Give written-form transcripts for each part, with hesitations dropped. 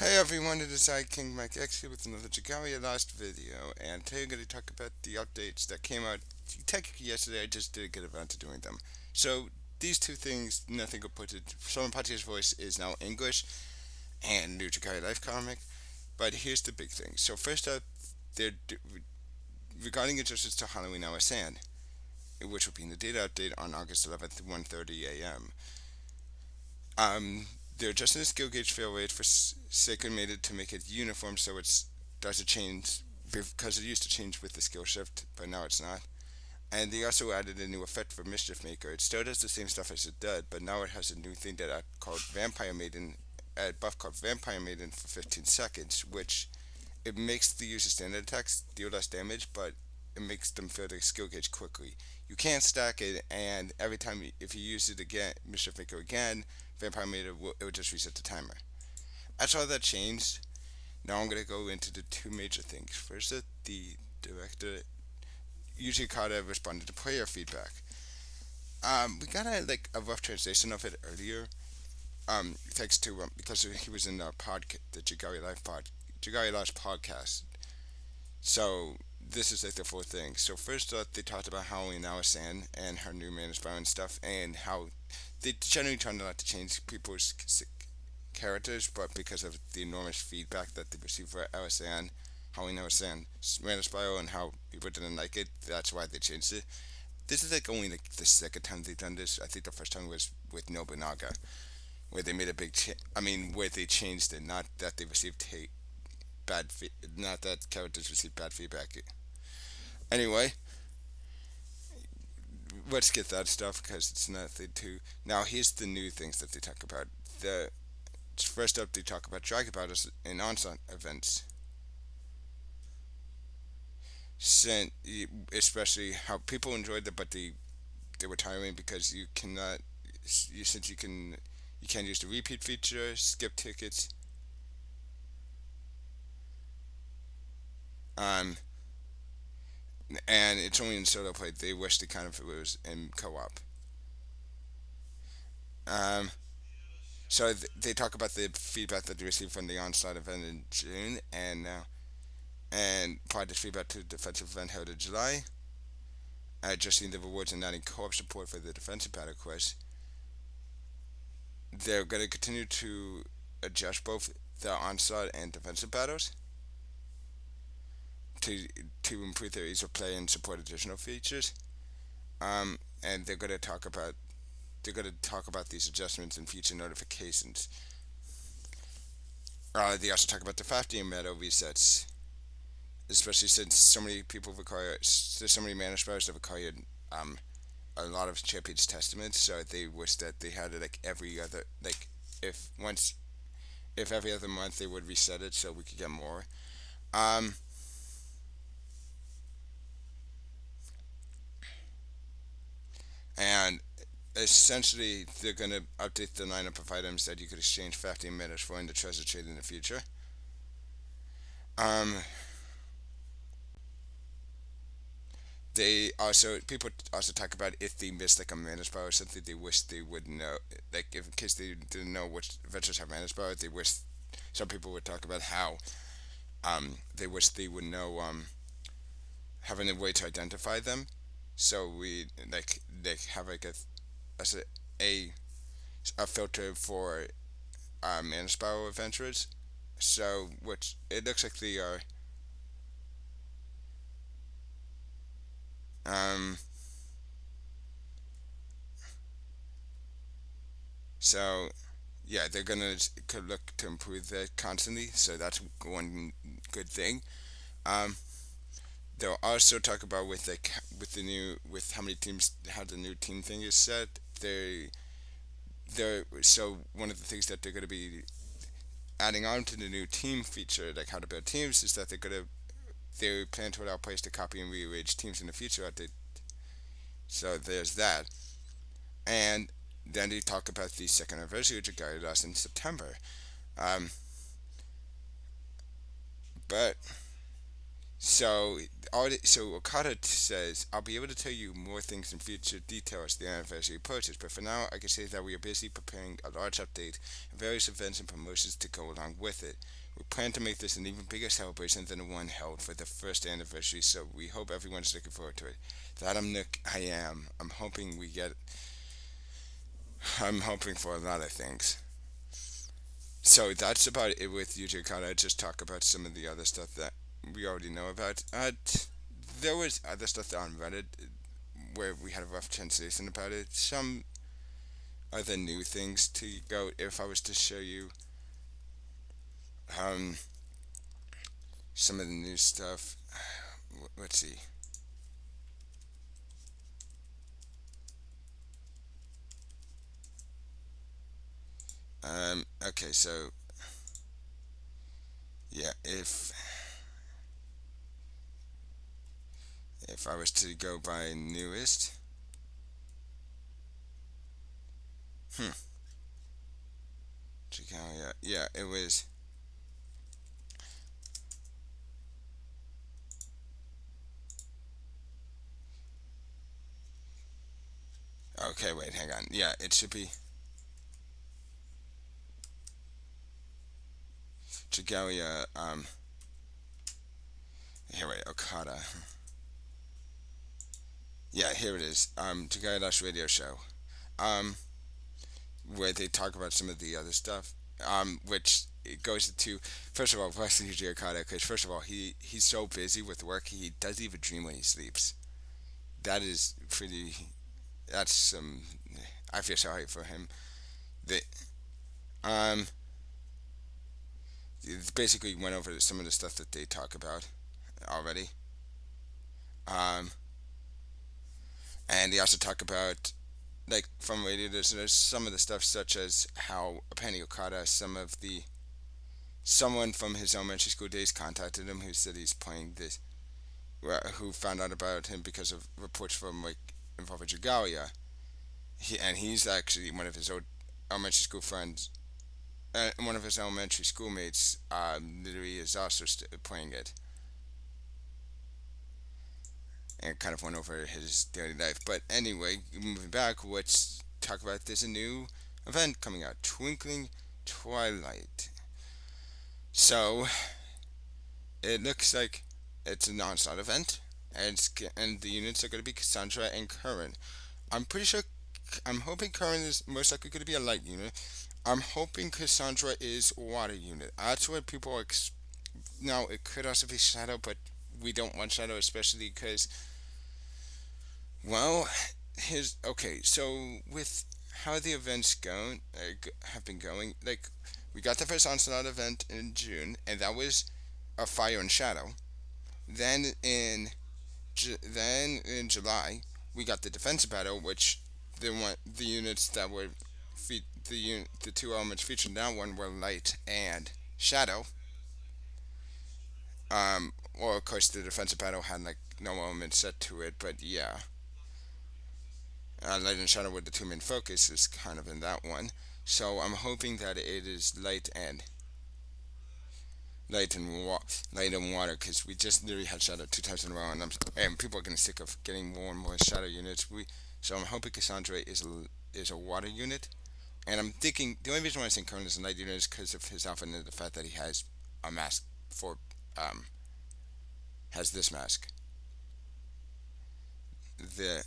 Hey everyone, it is I, King Mike X here with another Dragalia last video, and today I'm going to talk about the updates that came out technically yesterday. I just didn't get around to doing them. So, these two things, nothing will put it. Someone Patia's voice is now English, and new Dragalia Life comic, but here's the big thing. So, first up, they're regarding adjustments to Halloween Hour Sand, which will be in the data update on August 11th, 1:30 a.m. They're adjusting the skill gauge fail rate for Sacred Maiden to make it uniform so it doesn't change because it used to change with the skill shift, but now it's not. And they also added a new effect for Mischief Maker. It still does the same stuff as it did, but now it has a new thing that I called Vampire Maiden, a buff called Vampire Maiden for 15 seconds, which it makes the user standard attacks deal less damage, but it makes them fill their skill gauge quickly. You can't stack it, and every time if you use it again, Mischief Maker again, Vampire Maiden it will just reset the timer. That's all that changed. Now I'm gonna go into the two major things. First, the director usually Okada responded to player feedback. We got a rough translation of it earlier. Thanks to because he was in the Jagari Live podcast. So this is like the full thing. So first up, they talked about Halloween Alisan and her new management and stuff, and how they generally try not to change people's characters, but because of the enormous feedback that they received for Alisan, Halloween Alisan, Management, and how people didn't like it, that's why they changed it. This is like only like the second time they've done this. I think the first time was with Nobunaga, where they made a big. Where they changed it, not that they received not that characters received bad feedback. Anyway, let's get that stuff because it's nothing too. Now here's the new things that they talk about. The first up, they talk about Dragon battles and onslaught events. Sent, especially how people enjoyed them, but they were tiring because you cannot. Since you can't use the repeat feature, skip tickets. Um, and it's only in solo play. They wish they kind of it was in co-op. Um, so they talk about the feedback that they received from the onslaught event in June, and applied this feedback to the defensive event held in July. Adjusting the rewards and adding co-op support for the defensive battle quest. They're going to continue to adjust both the onslaught and defensive battles to to improve their ease of play and support additional features. And they're going to talk about these adjustments in future notifications. They also talk about the 5D meta resets, especially since so many people require there's so many mana spells that require um, a lot of champions testaments. So they wish that they had it like every other if once if every other month they would reset it so we could get more. Um, and essentially they're going to update the lineup of items that you could exchange 15 minutes for in the treasure trade in the future. Um, they also people also talk about if they missed like a mana spell or something, they wish they would know. Like if in case they didn't know which adventures have mana spell, they wish some people would talk about how they wish they would know having a way to identify them. So we have like a a, a filter for mana spell adventurers. So which it looks like they are. Um, so yeah, they're gonna could look to improve that constantly. So that's one good thing. Um, they'll also talk about with how many teams how the new team thing is set. They're so one of the things that they're gonna be adding on to the new team feature, like how to build teams, is that they plan to allow players to copy and rearrange teams in the future. So there's that, and then they talk about the second anniversary which guided us in September. Um, but So Okada says, "I'll be able to tell you more things in future detail as the anniversary approaches, but for now, I can say that we are busy preparing a large update and various events and promotions to go along with it. We plan to make this an even bigger celebration than the one held for the first anniversary, so we hope everyone's looking forward to it." That I am. I'm hoping for a lot of things. So that's about it with Yuji Okada. I just talk about some of the other stuff that we already know about. There was other stuff on Reddit where we had a rough translation about it. Some other new things to go. If I was to show you um, some of the new stuff, let's see. Okay, so yeah, if I was to go by newest, hmm, Dragalia, yeah, it was. Okay, wait, hang on. Yeah, it should be Dragalia. Here, wait, Okada. Yeah, here it is. Dragalia radio show. Um, where they talk about some of the other stuff. Which it goes into first of all, blessing Yuji Okada, because first of all, he's so busy with work he doesn't even dream when he sleeps. That is pretty. That's some. I feel sorry for him. They um basically went over some of the stuff that they talk about already. Um, and they also talk about like from radio listeners some of the stuff such as how apparently Okada, someone from his elementary school days contacted him who said he's playing this, who found out about him because of reports from like involving Dragalia. And he's actually one of his old elementary school friends. One of his elementary schoolmates literally is also playing it, and kind of went over his daily life. But anyway, moving back, let's talk about there's a new event coming out, Twinkling Twilight. So it looks like it's a non-slot event, and the units are going to be Cassandra and Curran. I'm pretty sure. I'm hoping Curran is most likely going to be a light unit. I'm hoping Cassandra is water unit. That's what people are. Now it could also be Shadow, but we don't want Shadow, especially because, well, his okay. So with how the events have been going, like we got the first onslaught event in June, and that was a fire and shadow. Then in July, we got the defensive battle, which the units that were the two elements featured in that one were light and shadow. Well, of course, the defensive battle had like no element set to it, but yeah, light and shadow were the two main focuses, kind of in that one. So I'm hoping that it is light and water, because we just literally had shadow two times in a row, and people are getting sick of getting more and more shadow units. So I'm hoping Cassandra is a water unit, and I'm thinking the only reason why I'm saying Conan is a light unit is because of his outfit and the fact that he has a mask for um has this mask, the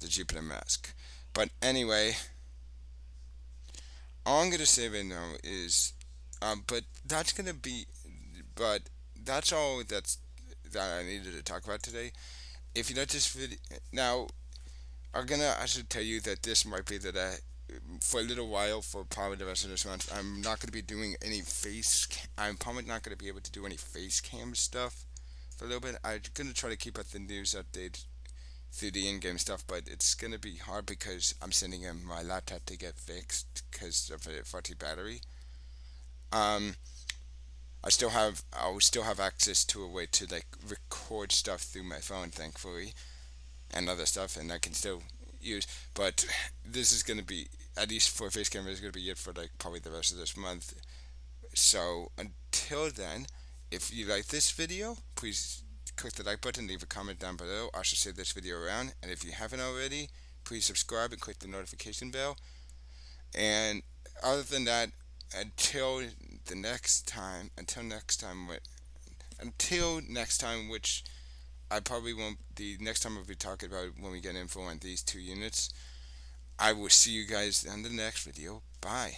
the Jupiter mask. But anyway, all I'm gonna say right now is, but that's gonna be, but that's all that I needed to talk about today. If you like this video, now I should tell you that this might be that for a little while, for probably the rest of this month, I'm not gonna be doing any I'm probably not gonna be able to do any face cam stuff for a little bit. I'm gonna try to keep up the news updates through the in-game stuff, but it's gonna be hard because I'm sending in my laptop to get fixed because of a faulty battery. Um, I'll still have access to a way to like record stuff through my phone, thankfully, and other stuff, and I can still use. But this is gonna be, at least for face camera, is gonna be it for like probably the rest of this month. So until then, If you like this video, please click the like button, leave a comment down below. I should share this video around. And if you haven't already, please subscribe and click the notification bell. And other than that, until the next time, until next time, which I probably won't. The next time I'll be talking about when we get info on these two units. I will see you guys in the next video. Bye.